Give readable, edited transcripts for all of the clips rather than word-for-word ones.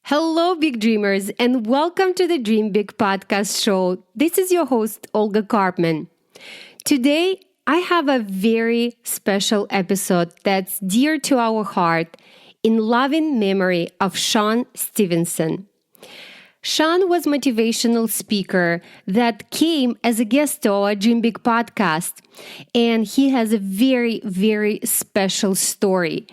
Hello, big dreamers, and welcome to the Dream Big podcast show. This is your host, Olga Karpman. Today, I have a very special episode that's dear to our heart in loving memory of Sean Stephenson. Sean was a motivational speaker that came as a guest to our Dream Big podcast, and he has a very, very special story.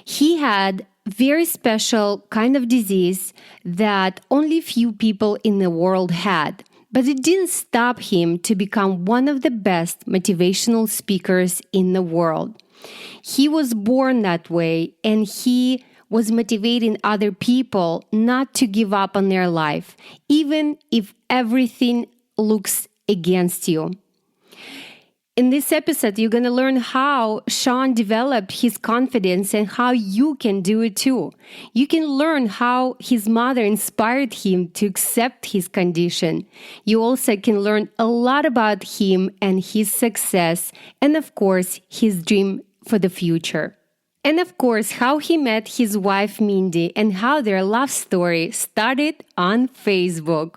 He had very special kind of disease that only few people in the world had. But it didn't stop him to become one of the best motivational speakers in the world. He was born that way, and he was motivating other people not to give up on their life, even if everything looks against you. In this episode, you're going to learn how Sean developed his confidence and how you can do it too. You can learn how his mother inspired him to accept his condition. You also can learn a lot about him and his success, and of course, his dream for the future. And of course, how he met his wife Mindy and how their love story started on Facebook.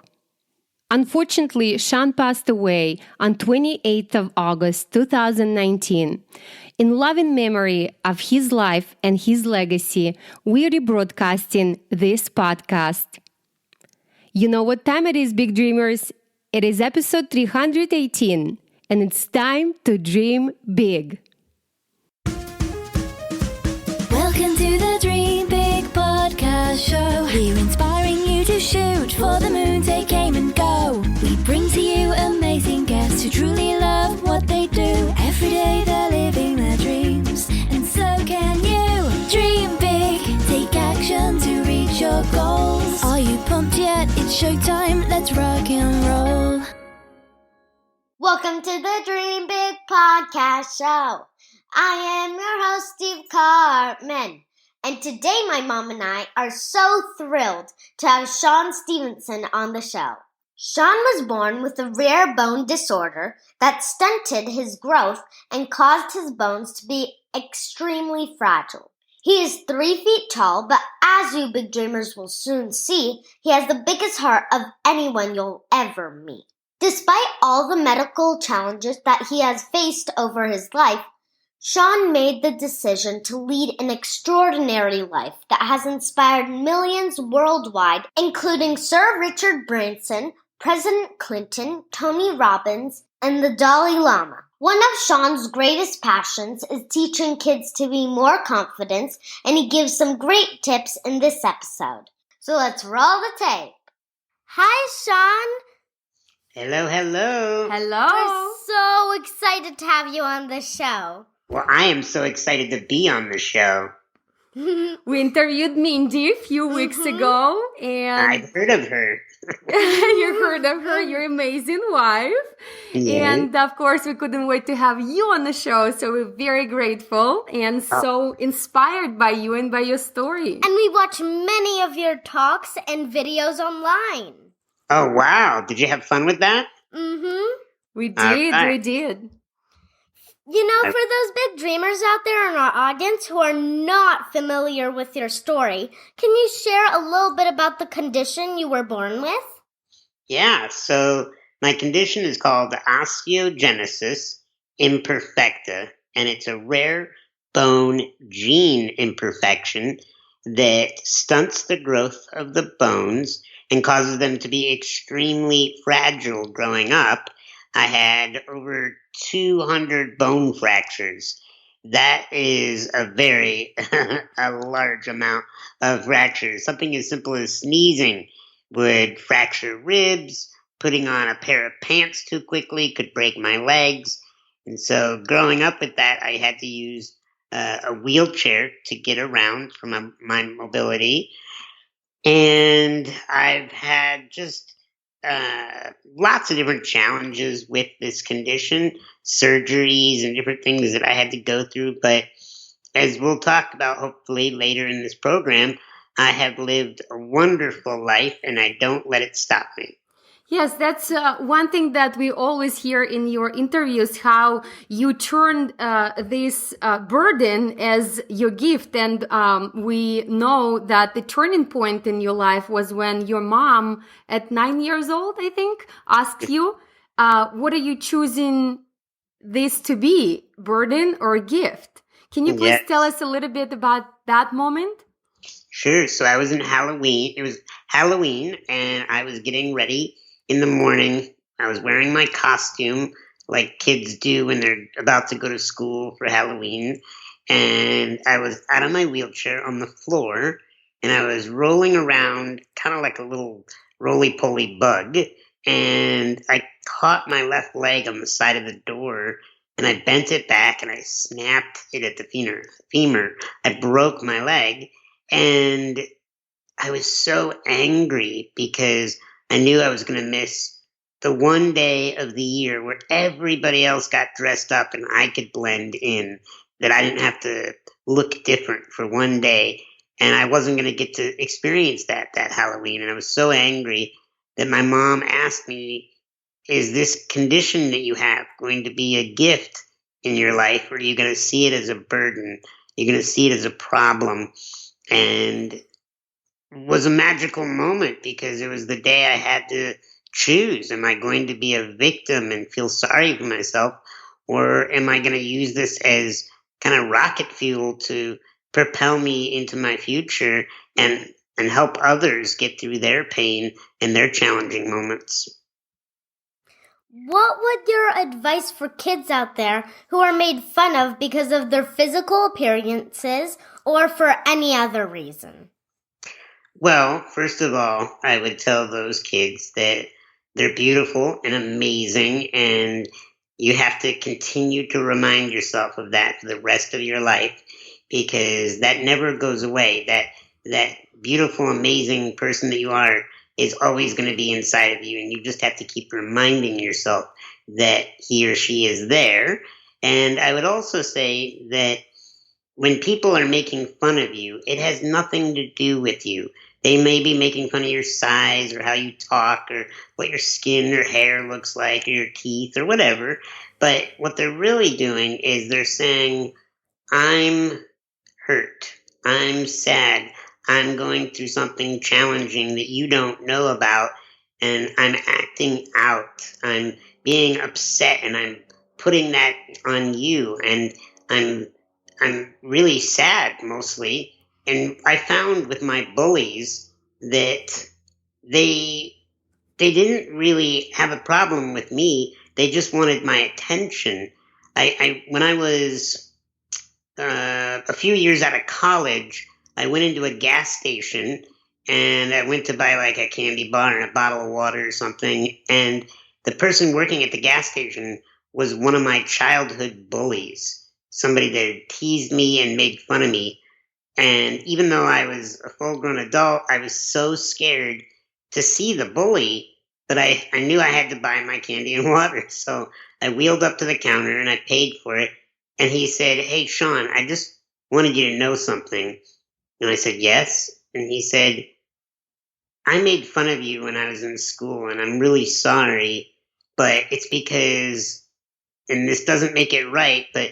Unfortunately, Sean passed away on 28th of August 2019. In loving memory of his life and his legacy, we're rebroadcasting this podcast. You know what time it is, big dreamers? It is episode 318, and it's time to dream big. Welcome to the Dream Big podcast show. We're inspiring you to shoot for the moon, take aim and go. We bring to you amazing guests who truly love what they do. Every day they're living their dreams, and so can you. Dream big, take action to reach your goals. Are you pumped yet? It's showtime, let's rock and roll. Welcome to the Dream Big podcast show. I am your host, Steve Cartman. And today my mom and I are so thrilled to have Sean Stephenson on the show. Sean was born with a rare bone disorder that stunted his growth and caused his bones to be extremely fragile. He is 3 feet tall, but as you big dreamers will soon see, he has the biggest heart of anyone you'll ever meet. Despite all the medical challenges that he has faced over his life, Sean made the decision to lead an extraordinary life that has inspired millions worldwide, including Sir Richard Branson, President Clinton, Tony Robbins, and the Dalai Lama. One of Sean's greatest passions is teaching kids to be more confident, and he gives some great tips in this episode. So let's roll the tape. Hi, Sean. Hello, hello. Hello. We're so excited to have you on the show. Well, I am so excited to be on the show. We interviewed Mindy a few weeks ago, and I've heard of her. you heard of her, your amazing wife. Yeah. And of course, we couldn't wait to have you on the show. So we're very grateful and so inspired by you and by your story. And we watch many of your talks and videos online. Oh, wow. Did you have fun with that? Mm-hmm. We did, right. we did. You know, for those big dreamers out there in our audience who are not familiar with your story, can you share a little bit about the condition you were born with? Yeah, so my condition is called Osteogenesis Imperfecta, and it's a rare bone gene imperfection that stunts the growth of the bones and causes them to be extremely fragile growing up. I had over 200 bone fractures. That is a very a large amount of fractures. Something as simple as sneezing would fracture ribs. Putting on a pair of pants too quickly could break my legs. And so growing up with that, I had to use a wheelchair to get around for my mobility. And I've had just lots of different challenges with this condition, surgeries and different things that I had to go through. But as we'll talk about hopefully later in this program, I have lived a wonderful life and I don't let it stop me. Yes, that's one thing that we always hear in your interviews, how you turned this burden as your gift. And we know that the turning point in your life was when your mom, at 9 years old, I think, asked you, what are you choosing this to be, burden or gift? Can you please tell Yes. us a little bit about that moment? Sure. So I was in Halloween. It was Halloween, and I was getting ready in the morning. I was wearing my costume like kids do when they're about to go to school for Halloween. And I was out of my wheelchair on the floor, and I was rolling around kind of like a little roly poly bug. And I caught my left leg on the side of the door, and I bent it back, and I snapped it at the femur. I broke my leg. And I was so angry because I knew I was going to miss the one day of the year where everybody else got dressed up and I could blend in, that I didn't have to look different for one day. And I wasn't going to get to experience that Halloween. And I was so angry that my mom asked me, is this condition that you have going to be a gift in your life, or are you going to see it as a burden? You're going to see it as a problem. And it was a magical moment because it was the day I had to choose. Am I going to be a victim and feel sorry for myself? Or am I going to use this as kind of rocket fuel to propel me into my future and help others get through their pain and their challenging moments? What would your advice for kids out there who are made fun of because of their physical appearances or for any other reason? Well, first of all, I would tell those kids that they're beautiful and amazing, and you have to continue to remind yourself of that for the rest of your life, because that never goes away. That beautiful, amazing person that you are is always going to be inside of you, and you just have to keep reminding yourself that he or she is there. And I would also say that when people are making fun of you, it has nothing to do with you. They may be making fun of your size or how you talk or what your skin or hair looks like or your teeth or whatever. But what they're really doing is they're saying, I'm hurt. I'm sad. I'm going through something challenging that you don't know about, and I'm acting out. I'm being upset, and I'm putting that on you, and I'm really sad mostly. And I found with my bullies that they didn't really have a problem with me. They just wanted my attention. I when I was a few years out of college, I went into a gas station and I went to buy like a candy bar and a bottle of water or something. And the person working at the gas station was one of my childhood bullies, somebody that teased me and made fun of me. And even though I was a full grown adult, I was so scared to see the bully that I knew I had to buy my candy and water. So I wheeled up to the counter and I paid for it. And he said, "Hey, Sean, I just wanted you to know something." And I said, "Yes." And he said, "I made fun of you when I was in school, and I'm really sorry, but it's because, and this doesn't make it right, but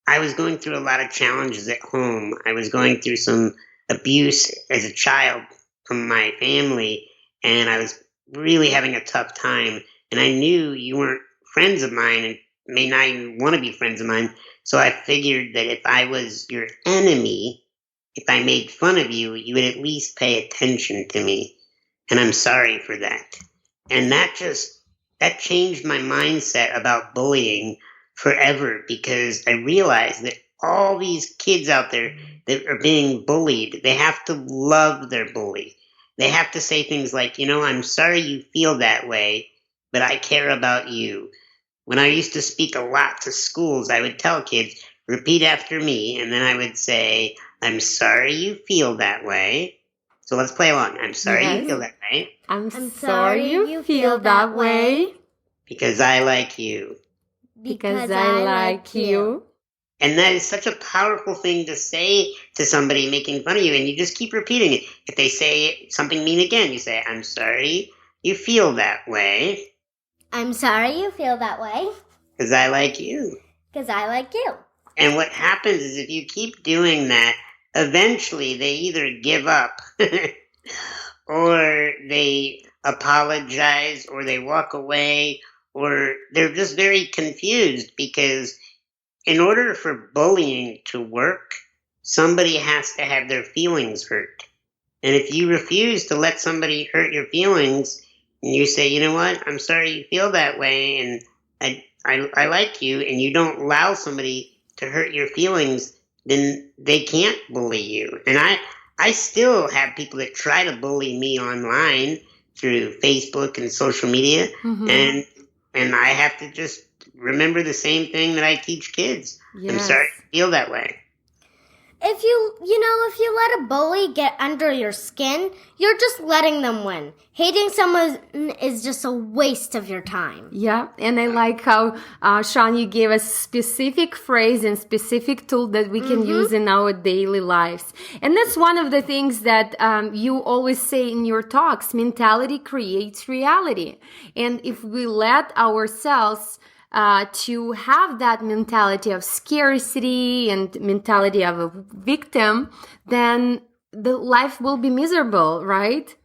I was going through a lot of challenges at home. I was going through some abuse as a child from my family, and I was really having a tough time. And I knew you weren't friends of mine and may not even want to be friends of mine. So I figured that if I was your enemy, if I made fun of you, you would at least pay attention to me. And I'm sorry for that." And that changed my mindset about bullying forever, because I realized that all these kids out there that are being bullied, they have to love their bully. They have to say things like, "I'm sorry you feel that way, but I care about you." When I used to speak a lot to schools, I would tell kids, "Repeat after me," and then I would say, "I'm sorry you feel that way." So let's play along. "I'm sorry you feel that way, I'm sorry you feel that way because I like you." because I like you. And that is such a powerful thing to say to somebody making fun of you, and you just keep repeating it. If they say something mean again, you say, "I'm sorry you feel that way. I'm sorry you feel that way. Because I like you. Because I like you. And what happens is if you keep doing that, eventually they either give up or they apologize or they walk away or they're just very confused because in order for bullying to work, somebody has to have their feelings hurt. And if you refuse to let somebody hurt your feelings and you say, you know what, I'm sorry you feel that way and I like you, and you don't allow somebody to hurt your feelings, then they can't bully you. And I still have people that try to bully me online through Facebook and social media, and I have to just remember the same thing that I teach kids. Yes. I'm sorry you feel that way. If you let a bully get under your skin, you're just letting them win. Hating someone is just a waste of your time. Yeah, and I like how, Sean, you gave a specific phrase and specific tool that we can use in our daily lives. And that's one of the things that you always say in your talks, mentality creates reality. And if we let ourselves to have that mentality of scarcity and mentality of a victim, then the life will be miserable, right?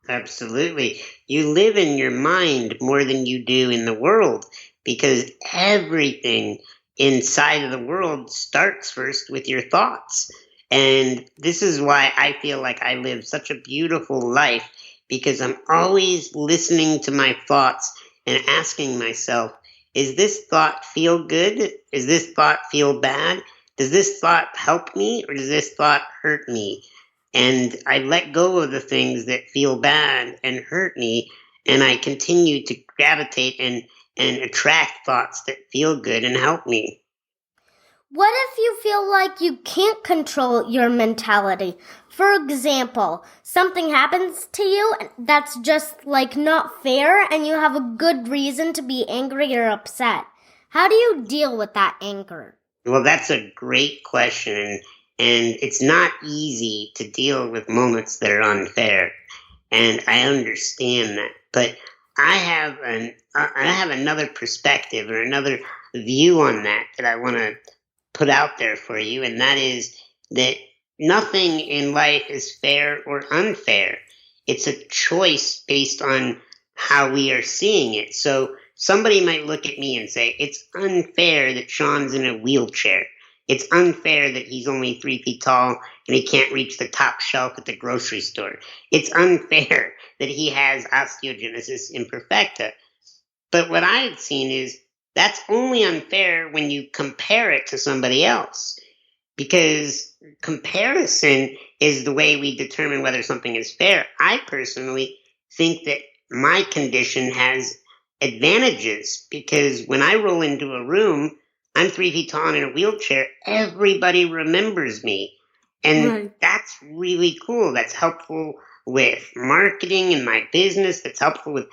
Absolutely. You live in your mind more than you do in the world because everything inside of the world starts first with your thoughts. And this is why I feel like I live such a beautiful life because I'm always listening to my thoughts and asking myself, is this thought feel good? Does this thought feel bad? Does this thought help me or does this thought hurt me? And I let go of the things that feel bad and hurt me, and I continue to gravitate and attract thoughts that feel good and help me. What if you feel like you can't control your mentality? For example, something happens to you that's just not fair and you have a good reason to be angry or upset. How do you deal with that anger? Well, that's a great question, and it's not easy to deal with moments that are unfair, and I understand that. But I have another perspective or another view on that I want to put out there for you, and that is that nothing in life is fair or unfair. It's a choice based on how we are seeing it. So somebody might look at me and say, it's unfair that Sean's in a wheelchair. It's unfair that he's only 3 feet tall and he can't reach the top shelf at the grocery store. It's unfair that he has osteogenesis imperfecta. But what I've seen is that's only unfair when you compare it to somebody else, because comparison is the way we determine whether something is fair. I personally think that my condition has advantages because when I roll into a room, I'm 3 feet tall and in a wheelchair, everybody remembers me. And that's really cool. That's helpful with marketing in my business. That's helpful with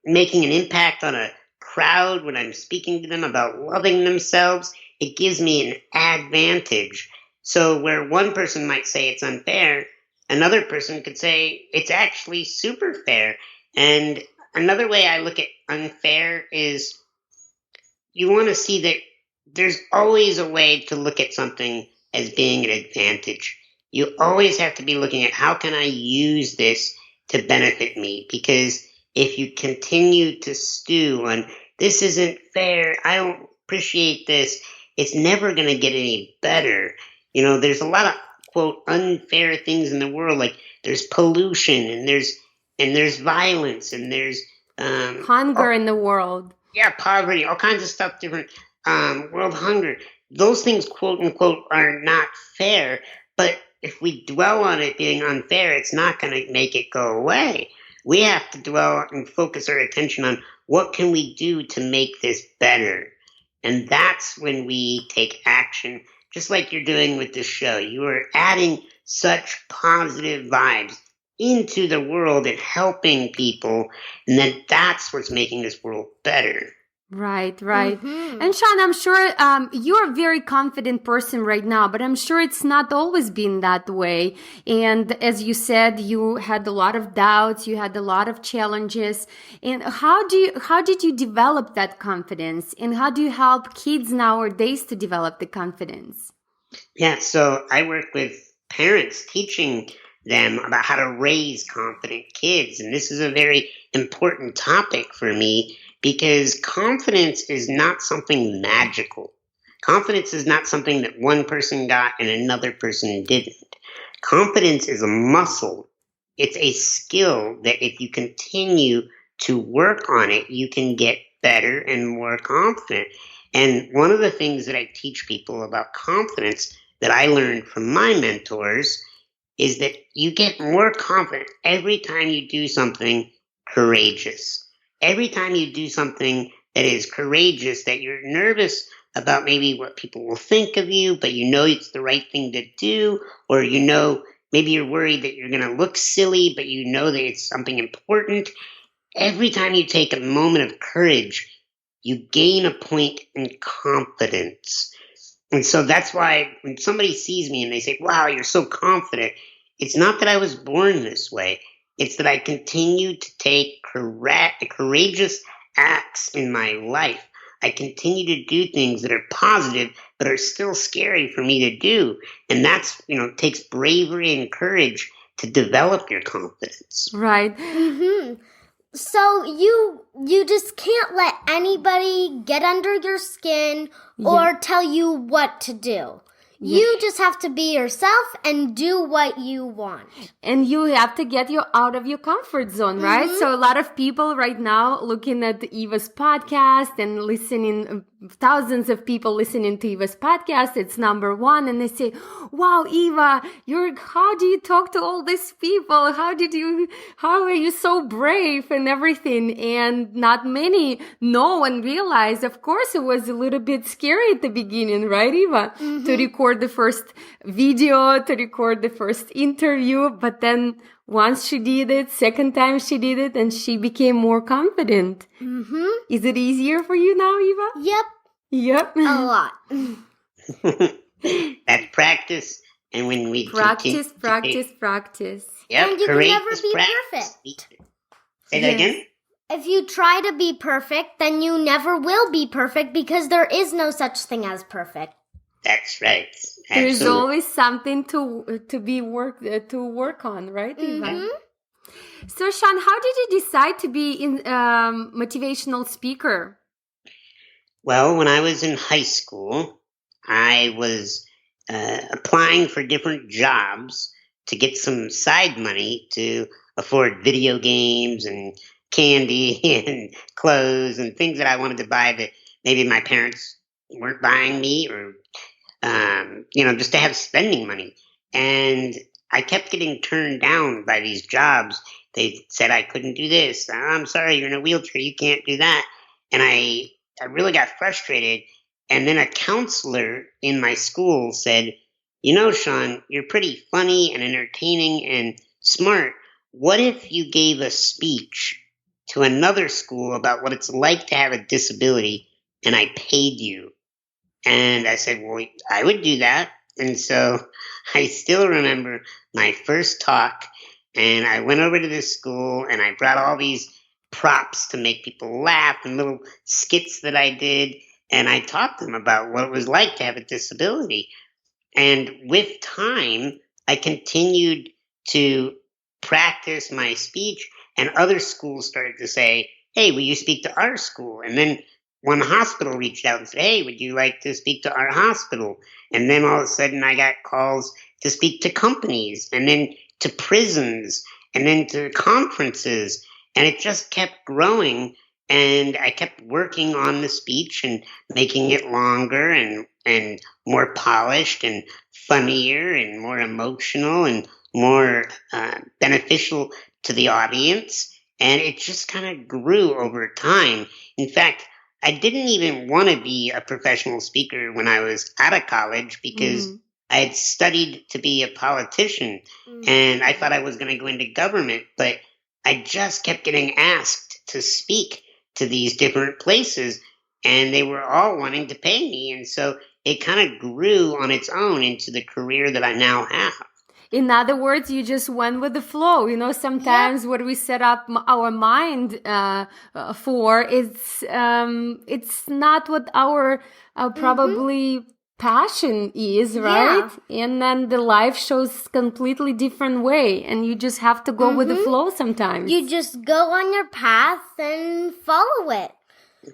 making an impact on a crowd when I'm speaking to them about loving themselves. It gives me an advantage. So where one person might say it's unfair, another person could say it's actually super fair. And another way I look at unfair is you want to see that there's always a way to look at something as being an advantage. You always have to be looking at how can I use this to benefit me? Because if you continue to stew on this isn't fair, I don't appreciate this, it's never going to get any better. You know, there's a lot of, quote, unfair things in the world. Like there's pollution and there's violence and there's hunger in the world. Yeah, poverty, all kinds of stuff, different world hunger. Those things, quote unquote, are not fair. But if we dwell on it being unfair, it's not going to make it go away. We have to dwell and focus our attention on what can we do to make this better. And that's when we take action, just like you're doing with this show. You are adding such positive vibes into the world and helping people, and then that's what's making this world better. Right. And Sean, I'm sure you're a very confident person right now, but I'm sure it's not always been that way. And as you said, you had a lot of doubts, you had a lot of challenges. And how did you develop that confidence? And how do you help kids nowadays to develop the confidence? Yeah, so I work with parents teaching them about how to raise confident kids. And this is a very important topic for me because confidence is not something magical. Confidence is not something that one person got and another person didn't. Confidence is a muscle. It's a skill that if you continue to work on it, you can get better and more confident. And one of the things that I teach people about confidence that I learned from my mentors is that you get more confident every time you do something courageous. Every time you do something that is courageous, that you're nervous about maybe what people will think of you, but you know it's the right thing to do, or you know maybe you're worried that you're going to look silly, but you know that it's something important. Every time you take a moment of courage, you gain a point in confidence. And so that's why when somebody sees me and they say, wow, you're so confident, it's not that I was born this way. It's that I continue to take courageous acts in my life. I continue to do things that are positive, but are still scary for me to do. And that's, takes bravery and courage to develop your confidence. Right. So you just can't let anybody get under your skin or tell you what to do. You just have to be yourself and do what you want. And you have to get you out of your comfort zone, right? So a lot of people right now looking at Eva's podcast and listening, thousands of people listening to Eva's podcast, it's number one. And they say, wow, Eva, how do you talk to all these people? How are you so brave and everything? And not many know and realize, of course, it was a little bit scary at the beginning, right, Eva? To record the first video, to record the first interview, but then once she did it, second time she did it, and she became more confident. Is it easier for you now, Eva? Yep. A lot. That's practice. And when we practice. Yep, and you can never be perfect. Say that again? If you try to be perfect, then you never will be perfect because there is no such thing as perfect. That's right. There's always something to work on, right, Eva? So, Sean, how did you decide to be motivational speaker? Well, when I was in high school, I was applying for different jobs to get some side money to afford video games and candy and clothes and things that I wanted to buy that maybe my parents weren't buying me, or just to have spending money. And I kept getting turned down by these jobs. They said I couldn't do this. I'm sorry, you're in a wheelchair, you can't do that. And I really got frustrated. And then a counselor in my school said, Sean, you're pretty funny and entertaining and smart. What if you gave a speech to another school about what it's like to have a disability and I paid you? And I said, well, I would do that. And so I still remember my first talk, and I went over to this school and I brought all these props to make people laugh and little skits that I did. And I taught them about what it was like to have a disability. And with time, I continued to practice my speech, and other schools started to say, hey, will you speak to our school? And then one hospital reached out and said, hey, would you like to speak to our hospital? And then all of a sudden I got calls to speak to companies, and then to prisons, and then to conferences. And it just kept growing. And I kept working on the speech and making it longer and more polished and funnier and more emotional and more beneficial to the audience. And it just kind of grew over time. In fact, I didn't even want to be a professional speaker when I was out of college because I had studied to be a politician, and I thought I was going to go into government, but I just kept getting asked to speak to these different places and they were all wanting to pay me. And so it kind of grew on its own into the career that I now have. In other words, you just went with the flow. Sometimes what we set up our mind for, it's not what our probably passion is, right? And then the life shows completely different way, and you just have to go with the flow sometimes. You just go on your path and follow it.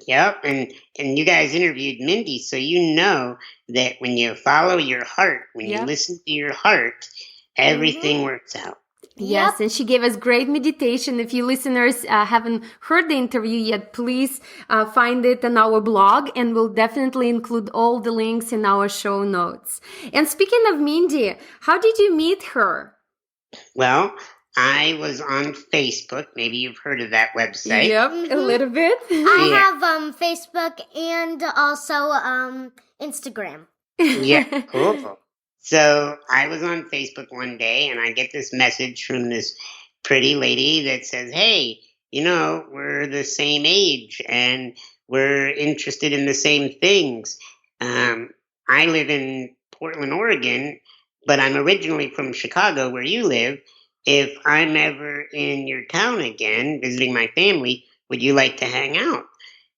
Yep, and you guys interviewed Mindy, so you know that when you follow your heart, when you listen to your heart, everything works out. Yes, and she gave us great meditation. If you listeners haven't heard the interview yet, please find it on our blog, and we'll definitely include all the links in our show notes. And speaking of Mindy, how did you meet her? Well, I was on Facebook. Maybe you've heard of that website. Yep, a little bit. I have Facebook and also Instagram. Yeah, cool. So I was on Facebook one day, and I get this message from this pretty lady that says, hey, we're the same age, and we're interested in the same things. I live in Portland, Oregon, but I'm originally from Chicago, where you live. If I'm ever in your town again, visiting my family, would you like to hang out?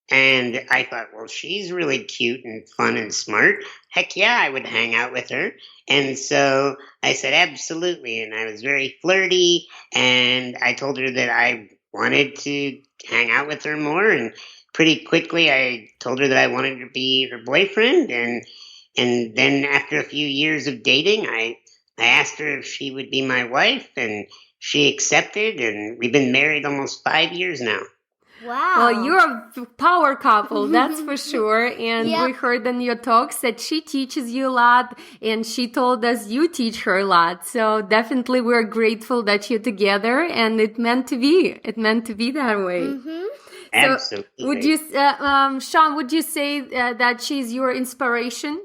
And I thought, well, she's really cute and fun and smart. Heck yeah, I would hang out with her. And so I said, absolutely. And I was very flirty. And I told her that I wanted to hang out with her more. And pretty quickly, I told her that I wanted to be her boyfriend. And then after a few years of dating, I asked her if she would be my wife. And she accepted. And we've been married almost 5 years now. Wow. Well, you're a power couple, that's for sure. And we heard in your talks that she teaches you a lot, and she told us you teach her a lot. So definitely we're grateful that you're together, and it meant to be. It meant to be that way. So absolutely. Would you, Sean, would you say that she's your inspiration?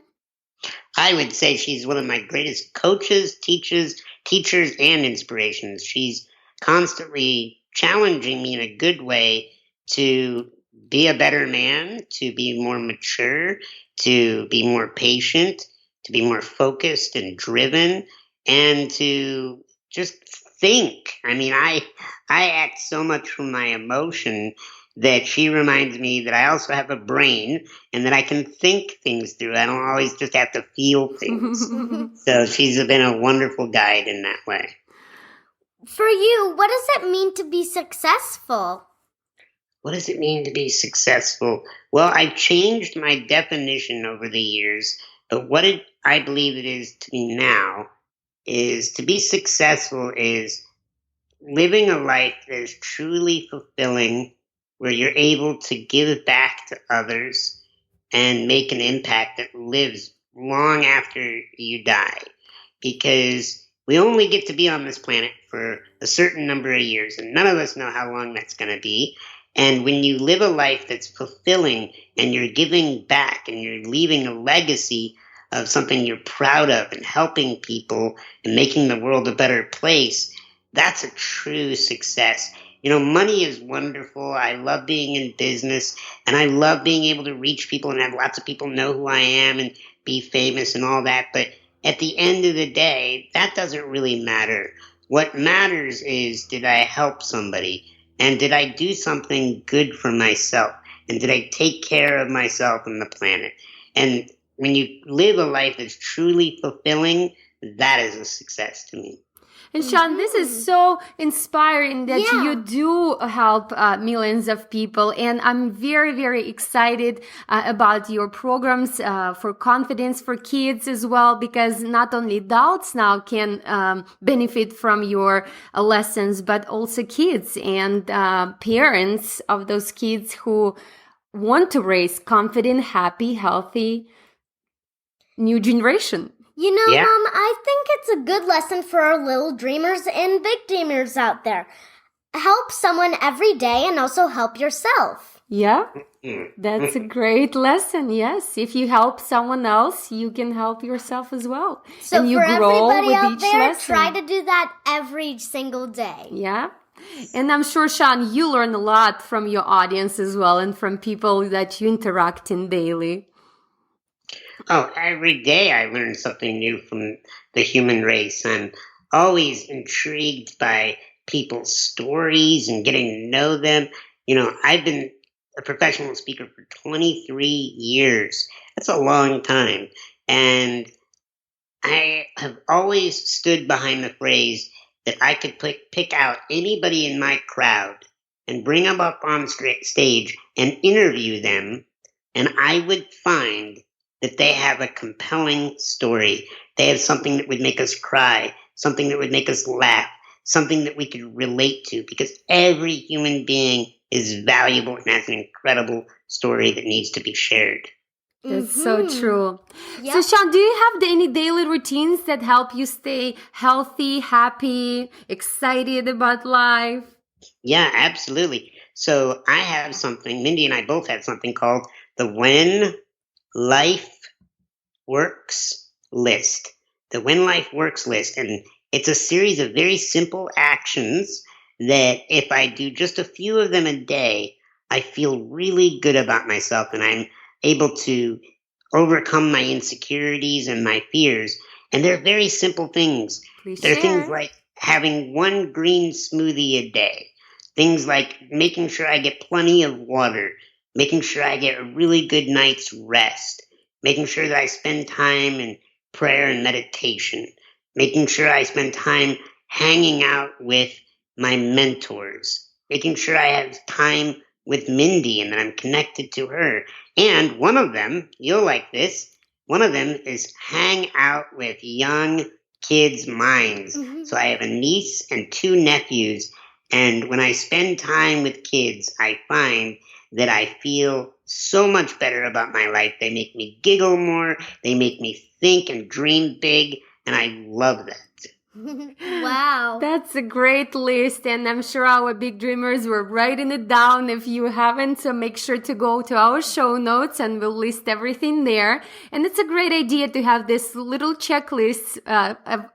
I would say she's one of my greatest coaches, teachers, and inspirations. She's constantly challenging me in a good way to be a better man, to be more mature, to be more patient, to be more focused and driven, and to just think. I mean, I act so much from my emotion that she reminds me that I also have a brain and that I can think things through. I don't always just have to feel things. So she's been a wonderful guide in that way. For you, what does it mean to be successful? What does it mean to be successful? Well, I've changed my definition over the years, but what I believe it is to me now is to be successful is living a life that is truly fulfilling, where you're able to give back to others and make an impact that lives long after you die. Because we only get to be on this planet for a certain number of years, and none of us know how long that's going to be. And when you live a life that's fulfilling and you're giving back and you're leaving a legacy of something you're proud of and helping people and making the world a better place, that's a true success. Money is wonderful. I love being in business, and I love being able to reach people and have lots of people know who I am and be famous and all that. But at the end of the day, that doesn't really matter. What matters is, did I help somebody? And did I do something good for myself? And did I take care of myself and the planet? And when you live a life that's truly fulfilling, that is a success to me. And Sean, this is so inspiring that you do help millions of people. And I'm very, very excited about your programs for confidence for kids as well, because not only adults now can benefit from your lessons, but also kids and parents of those kids who want to raise confident, happy, healthy new generation. Mom, I think it's a good lesson for our little dreamers and big dreamers out there. Help someone every day and also help yourself. Yeah, that's a great lesson. Yes, if you help someone else, you can help yourself as well. So and you for grow everybody with out each there, lesson. try to do that every single day. Yeah, And I'm sure, Sean, you learn a lot from your audience as well and from people that you interact in daily. Oh, every day I learn something new from the human race. I'm always intrigued by people's stories and getting to know them. I've been a professional speaker for 23 years. That's a long time. And I have always stood behind the phrase that I could pick out anybody in my crowd and bring them up on stage and interview them, and I would find that they have a compelling story. They have something that would make us cry, something that would make us laugh, something that we could relate to, because every human being is valuable and has an incredible story that needs to be shared. That's so true. Yep. So, Sean, do you have any daily routines that help you stay healthy, happy, excited about life? Yeah, absolutely. So I have something, Mindy and I both have something called the When Life Works list. The When Life Works list. And it's a series of very simple actions that if I do just a few of them a day, I feel really good about myself and I'm able to overcome my insecurities and my fears. And they're very simple things. Please They're share. things like having one green smoothie a day. Things like making sure I get plenty of water, making sure I get a really good night's rest, making sure that I spend time in prayer and meditation, making sure I spend time hanging out with my mentors, making sure I have time with Mindy and that I'm connected to her. And one of them, you'll like this, one of them is hang out with young kids' minds. So I have a niece and two nephews. And when I spend time with kids, I find that I feel so much better about my life. They make me giggle more. They make me think and dream big. And I love that. Wow. That's a great list, and I'm sure our big dreamers were writing it down. If you haven't, so make sure to go to our show notes and we'll list everything there. And it's a great idea to have this little checklist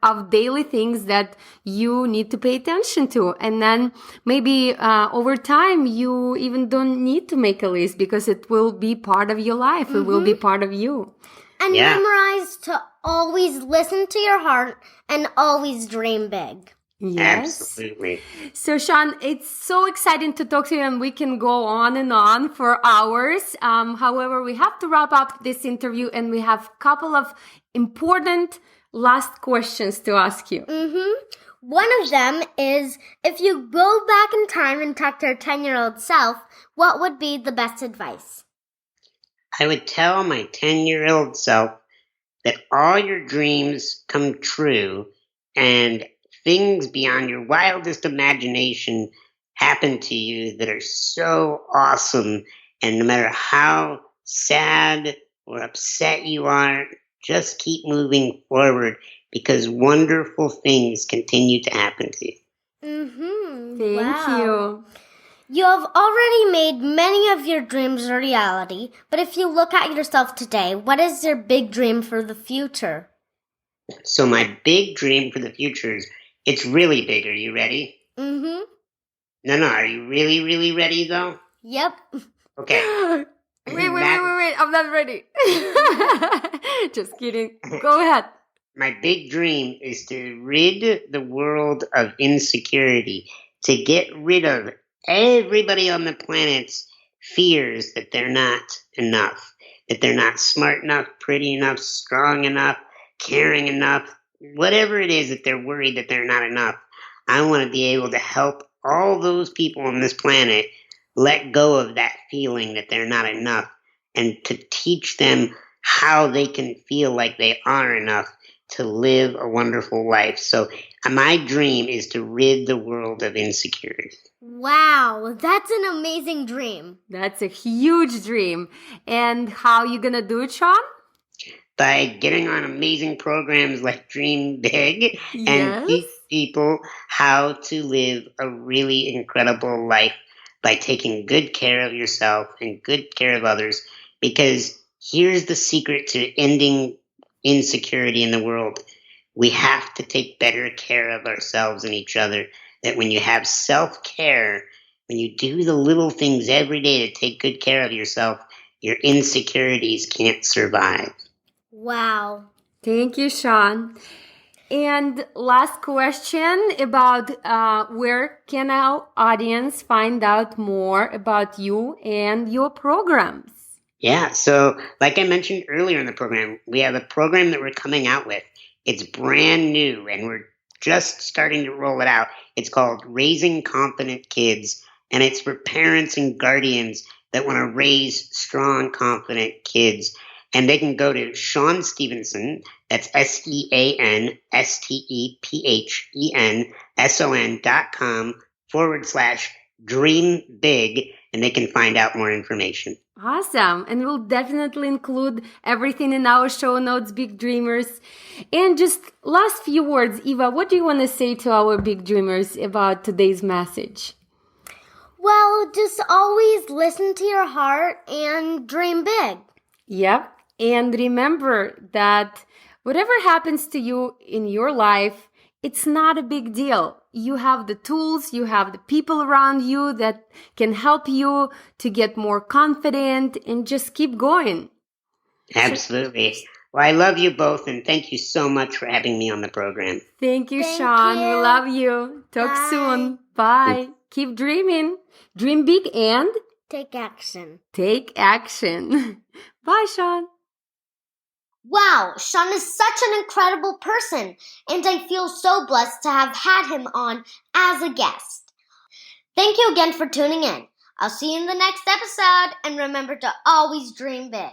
of daily things that you need to pay attention to. And then maybe over time, you even don't need to make a list because it will be part of your life. It will be part of you. And Yeah. memorize to always listen to your heart and always dream big. Yes. Absolutely. So, Sean, it's so exciting to talk to you, and we can go on and on for hours. However, we have to wrap up this interview, and we have a couple of important last questions to ask you. One of them is, if you go back in time and talk to your 10-year-old self, what would be the best advice? I would tell my 10-year-old self that all your dreams come true and things beyond your wildest imagination happen to you that are so awesome. And no matter how sad or upset you are, just keep moving forward because wonderful things continue to happen to you. Thank you. You have already made many of your dreams a reality, but if you look at yourself today, what is your big dream for the future? So my big dream for the future is, it's really big. Are you ready? Mm-hmm. No, are you really, really ready though? Yep. Okay. Wait. I'm not ready. Just kidding. Go ahead. My big dream is to rid the world of insecurity, to get rid of everybody on the planet's fears that they're not enough, that they're not smart enough, pretty enough, strong enough, caring enough, whatever it is that they're worried that they're not enough. I want to be able to help all those people on this planet let go of that feeling that they're not enough and to teach them how they can feel like they are enough to live a wonderful life. So my dream is to rid the world of insecurity. Wow, that's an amazing dream. That's a huge dream. And how you gonna do it, Sean? By getting on amazing programs like Dream Big Yes. and teach people how to live a really incredible life by taking good care of yourself and good care of others. Because here's the secret to ending insecurity in the world. We have to take better care of ourselves and each other. that when you have self-care, when you do the little things every day to take good care of yourself, your insecurities can't survive. Wow. Thank you, Sean. And last question about where can our audience find out more about you and your programs? Yeah, so like I mentioned earlier in the program, we have a program that we're coming out with. It's brand new and we're just starting to roll it out. It's called Raising Confident Kids, and it's for parents and guardians that want to raise strong, confident kids. And they can go to Sean Stephenson, that's SeanStephenson.com/dream big, and they can find out more information. Awesome. And we'll definitely include everything in our show notes, big dreamers. And just last few words, Eva, what do you want to say to our big dreamers about today's message? Well, just always listen to your heart and dream big. Yep. And remember that whatever happens to you in your life, it's not a big deal. You have the tools, you have the people around you that can help you to get more confident and just keep going. Absolutely. Well, I love you both, and thank you so much for having me on the program. Thank you, Thank Sean. you. We love you. Talk Bye. soon. Bye. Keep dreaming. Dream big and Take action. take action. Bye, Sean. Wow, Sean is such an incredible person, and I feel so blessed to have had him on as a guest. Thank you again for tuning in. I'll see you in the next episode, and remember to always dream big.